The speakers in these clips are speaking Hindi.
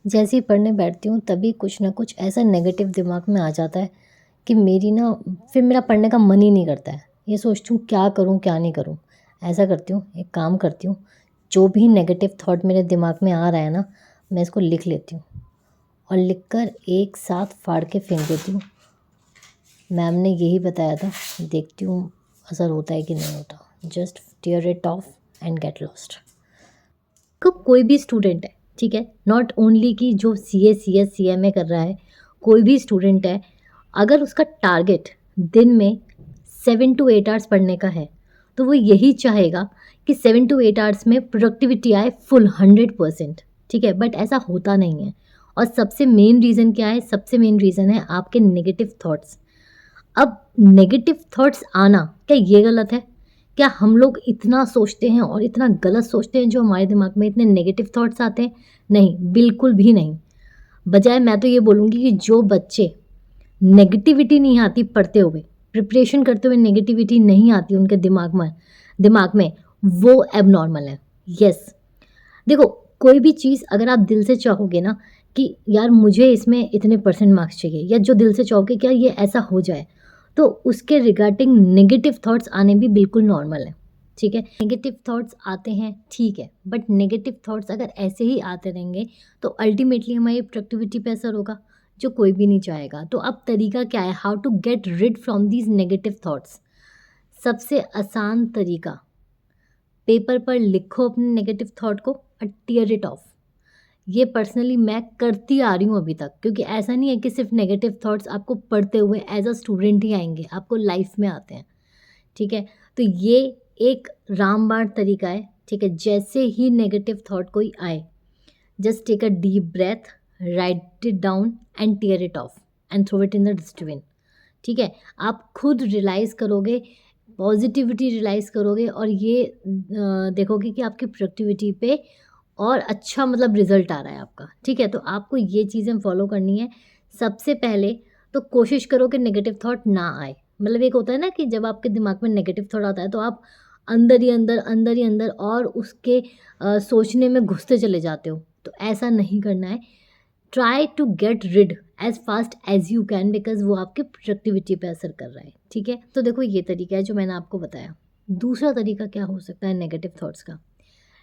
जैसे ही पढ़ने बैठती हूँ तभी कुछ ना कुछ ऐसा नेगेटिव दिमाग में आ जाता है कि मेरी ना फिर मेरा पढ़ने का मन ही नहीं करता है। ये सोचती हूँ क्या करूँ क्या नहीं करूँ। ऐसा करती हूँ, एक काम करती हूँ, जो भी नेगेटिव थॉट मेरे दिमाग में आ रहा है ना, मैं इसको लिख लेती हूँ और लिख कर एक साथ फाड़ के फेंक देती हूँ। मैम ने यही बताया था, देखती हूँ असर होता है कि नहीं होता। Just tear it off and get lost. कब कोई भी स्टूडेंट है, ठीक है, नॉट ओनली कि जो सी ए C S C M A कर रहा है, कोई भी स्टूडेंट है, अगर उसका टारगेट दिन में 7 to 8 आवर्स पढ़ने का है तो वो यही चाहेगा कि 7 to 8 आवर्स में प्रोडक्टिविटी आए फुल 100%। ठीक है, बट ऐसा होता नहीं है। और सबसे मेन रीज़न क्या है? सबसे मेन रीज़न है आपके नेगेटिव थॉट्स। अब नेगेटिव थॉट्स आना क्या ये गलत है? क्या हम लोग इतना सोचते हैं और इतना गलत सोचते हैं जो हमारे दिमाग में इतने नेगेटिव थॉट्स आते हैं? नहीं, बिल्कुल भी नहीं। बजाय मैं तो ये बोलूँगी कि जो बच्चे नेगेटिविटी नहीं आती पढ़ते हुए, प्रिपरेशन करते हुए नेगेटिविटी नहीं आती उनके दिमाग में, वो एबनॉर्मल है। यस, देखो, कोई भी चीज़ अगर आप दिल से चाहोगे ना कि यार मुझे इसमें इतने परसेंट मार्क्स चाहिए, या जो दिल से चाहोगे क्या ये ऐसा हो जाए, तो उसके रिगार्डिंग नेगेटिव थॉट्स आने भी बिल्कुल नॉर्मल है। ठीक है, नेगेटिव थॉट्स आते हैं, ठीक है, बट नेगेटिव थॉट्स अगर ऐसे ही आते रहेंगे तो अल्टीमेटली हमारी प्रोडक्टिविटी पे असर होगा, जो कोई भी नहीं चाहेगा। तो अब तरीका क्या है, how to get rid from these negative thoughts? सबसे आसान तरीका, पेपर पर लिखो अपने नेगेटिव थॉट को और टीयर इट ऑफ। ये पर्सनली मैं करती आ रही हूँ अभी तक, क्योंकि ऐसा नहीं है कि सिर्फ नेगेटिव थॉट्स आपको पढ़ते हुए एज अ स्टूडेंट ही आएंगे, आपको लाइफ में आते हैं। ठीक है, तो ये एक रामबाण तरीका है। ठीक है, जैसे ही नेगेटिव थॉट कोई आए, just take a deep breath, write it down and tear it off and throw it in the dustbin. ठीक है, आप खुद रियलाइज़ करोगे, पॉजिटिविटी रियलाइज़ करोगे और ये देखोगे कि आपकी प्रोडक्टिविटी पे और अच्छा मतलब रिज़ल्ट आ रहा है आपका। ठीक है, तो आपको ये चीज़ें फॉलो करनी है। सबसे पहले तो कोशिश करो कि नेगेटिव थॉट ना आए। मतलब एक होता है ना कि जब आपके दिमाग में नेगेटिव थॉट आता है तो आप अंदर ही अंदर, अंदर ही अंदर और उसके सोचने में घुसते चले जाते हो। तो ऐसा नहीं करना है। Try to get rid as fast as you can, because वो आपके प्रोडक्टिविटी पे असर कर रहा है। ठीक है, तो देखो ये तरीका है जो मैंने आपको बताया। दूसरा तरीका क्या हो सकता है नेगेटिव थॉट्स का?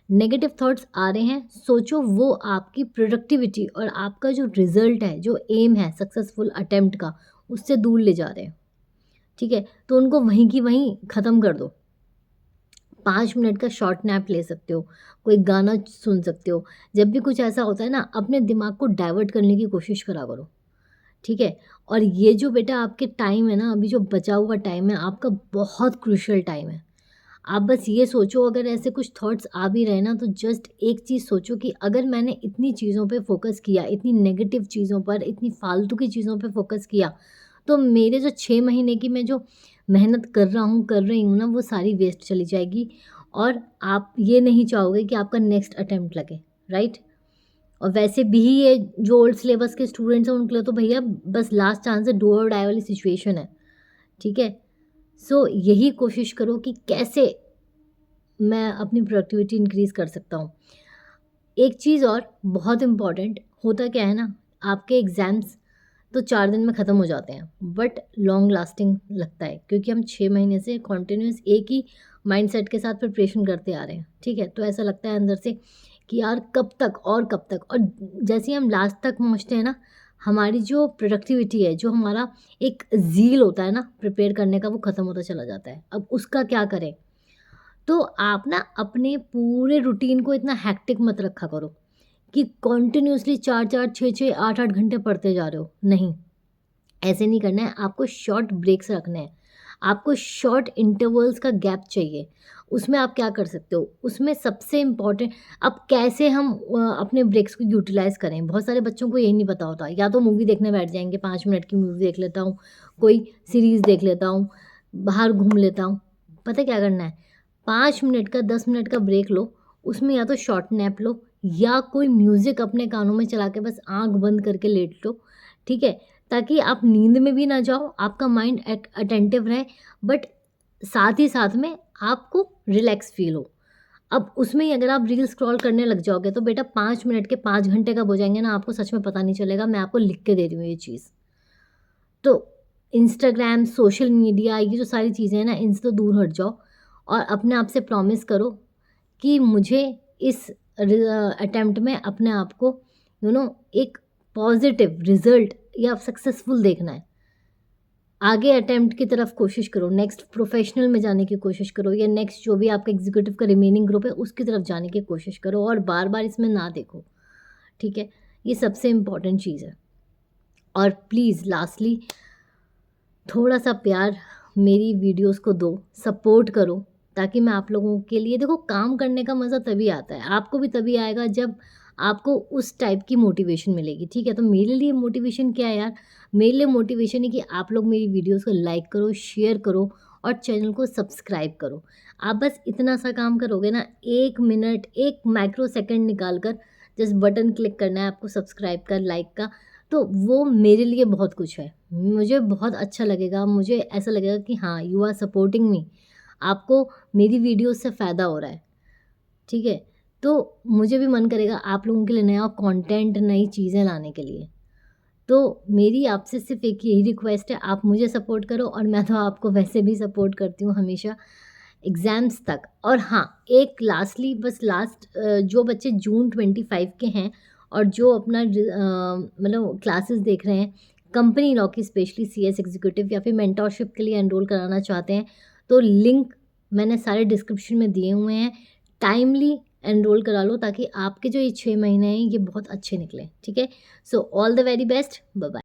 नेगेटिव थॉट्स आ रहे हैं, सोचो वो आपकी प्रोडक्टिविटी और आपका जो रिजल्ट है, जो एम है सक्सेसफुल अटेम्प्ट का, उससे दूर ले जा रहे हैं। ठीक है, तो उनको वहीं की वहीं ख़त्म कर दो। 5 मिनट का शॉर्ट नैप ले सकते हो, कोई गाना सुन सकते हो। जब भी कुछ ऐसा होता है ना, अपने दिमाग को डाइवर्ट करने की कोशिश करा करो। ठीक है, और ये जो बेटा आपके टाइम है ना, अभी जो बचा हुआ टाइम है आपका, बहुत क्रूशियल टाइम है। आप बस ये सोचो, अगर ऐसे कुछ थॉट्स आ भी रहे ना, तो जस्ट एक चीज़ सोचो कि अगर मैंने इतनी चीज़ों पे फोकस किया, इतनी नेगेटिव चीज़ों पर, इतनी फालतू की चीज़ों पे फोकस किया, तो मेरे जो 6 महीने की मैं जो मेहनत कर रहा हूँ, कर रही हूँ ना, वो सारी वेस्ट चली जाएगी। और आप ये नहीं चाहोगे कि आपका नेक्स्ट अटेम्प्ट लगे, राइट? और वैसे भी ये जो ओल्ड सिलेबस के स्टूडेंट्स हैं उनके लिए तो भैया बस लास्ट चांस है, डू और डाई वाली सिचुएशन है। ठीक है, सो यही कोशिश करो कि कैसे मैं अपनी प्रोडक्टिविटी इंक्रीज़ कर सकता हूँ। एक चीज़ और बहुत इम्पॉर्टेंट, होता क्या है ना, आपके एग्ज़ाम्स तो 4 दिन में ख़त्म हो जाते हैं, बट लॉन्ग लास्टिंग लगता है, क्योंकि हम 6 महीने से कॉन्टिन्यूस एक ही माइंडसेट के साथ प्रिपरेशन करते आ रहे हैं। ठीक है, तो ऐसा लगता है अंदर से कि यार कब तक और कब तक। और जैसे ही हम लास्ट तक पहुँचते हैं ना, हमारी जो प्रोडक्टिविटी है, जो हमारा एक ज़ील होता है ना प्रिपेयर करने का, वो ख़त्म होता चला जाता है। अब उसका क्या करें? तो आप ना अपने पूरे रूटीन को इतना हेक्टिक मत रखा करो कि कॉन्टिन्यूसली 4-4, 6-6, 8-8 घंटे पढ़ते जा रहे हो। नहीं, ऐसे नहीं करना है। आपको शॉर्ट ब्रेक्स रखने हैं, आपको शॉर्ट इंटरवल्स का गैप चाहिए। उसमें आप क्या कर सकते हो, उसमें सबसे इम्पॉर्टेंट, अब कैसे हम अपने ब्रेक्स को यूटिलाइज़ करें। बहुत सारे बच्चों को यही नहीं पता होता, या तो मूवी देखने बैठ जाएंगे, 5 मिनट की मूवी देख लेता हूँ, कोई सीरीज़ देख लेता हूँ, बाहर घूम लेता हूँ। पता है क्या करना है? 5 मिनट का, 10 मिनट का ब्रेक लो, उसमें या तो शॉर्ट नैप लो, या कोई म्यूज़िक अपने कानों में चला के बस आँख बंद करके लेट लो। ठीक है, ताकि आप नींद में भी ना जाओ, आपका माइंड अटेंटिव रहे, बट साथ ही साथ में आपको रिलैक्स फील हो। अब उसमें ही अगर आप रील स्क्रॉल करने लग जाओगे तो बेटा 5 मिनट के 5 घंटे कब हो जाएंगे ना, आपको सच में पता नहीं चलेगा। मैं आपको लिख के दे रही हूँ ये चीज़। तो इंस्टाग्राम, सोशल मीडिया, ये जो सारी चीज़ें हैं ना, इनसे तो दूर हट जाओ और अपने आप से प्रॉमिस करो कि मुझे इस अटेम्प्ट में अपने आप को एक पॉजिटिव रिजल्ट या सक्सेसफुल देखना है। आगे अटेम्प्ट की तरफ कोशिश करो, नेक्स्ट प्रोफेशनल में जाने की कोशिश करो, या नेक्स्ट जो भी आपका एग्जीक्यूटिव का रिमेनिंग ग्रुप है उसकी तरफ जाने की कोशिश करो, और बार बार इसमें ना देखो, ठीक है। ये सबसे इम्पॉर्टेंट चीज़ है। और प्लीज़ लास्टली थोड़ा सा प्यार मेरी वीडियोस को दो, सपोर्ट करो, ताकि मैं आप लोगों के लिए, देखो काम करने का मज़ा तभी आता है, आपको भी तभी आएगा जब आपको उस टाइप की मोटिवेशन मिलेगी, ठीक है। तो मेरे लिए मोटिवेशन क्या है यार, मेरे लिए मोटिवेशन है कि आप लोग मेरी वीडियोस को लाइक करो, शेयर करो और चैनल को सब्सक्राइब करो। आप बस इतना सा काम करोगे ना, 1 मिनट 1 माइक्रो सेकंड निकाल कर जस्ट बटन क्लिक करना है आपको सब्सक्राइब का, लाइक का, तो वो मेरे लिए बहुत कुछ है। मुझे बहुत अच्छा लगेगा, मुझे ऐसा लगेगा कि हाँ, यू आर सपोर्टिंग मी, आपको मेरी वीडियो से फ़ायदा हो रहा है, ठीक है। तो मुझे भी मन करेगा आप लोगों के लिए नया कंटेंट, नई चीज़ें लाने के लिए। तो मेरी आपसे सिर्फ़ एक यही रिक्वेस्ट है, आप मुझे सपोर्ट करो और मैं तो आपको वैसे भी सपोर्ट करती हूँ हमेशा एग्ज़ाम्स तक। और हाँ, एक लास्टली बस जो बच्चे जून 25 के हैं और जो अपना मतलब क्लासेस देख रहे हैं कंपनी लॉ की, स्पेशली सीएस एग्जीक्यूटिव या फिर मेंटोरशिप के लिए एनरोल कराना चाहते हैं, तो लिंक मैंने सारे डिस्क्रिप्शन में दिए हुए हैं। टाइमली एनरोल करा लो ताकि आपके जो ये 6 महीने हैं ये बहुत अच्छे निकलें, ठीक है। So all the very best, bye bye.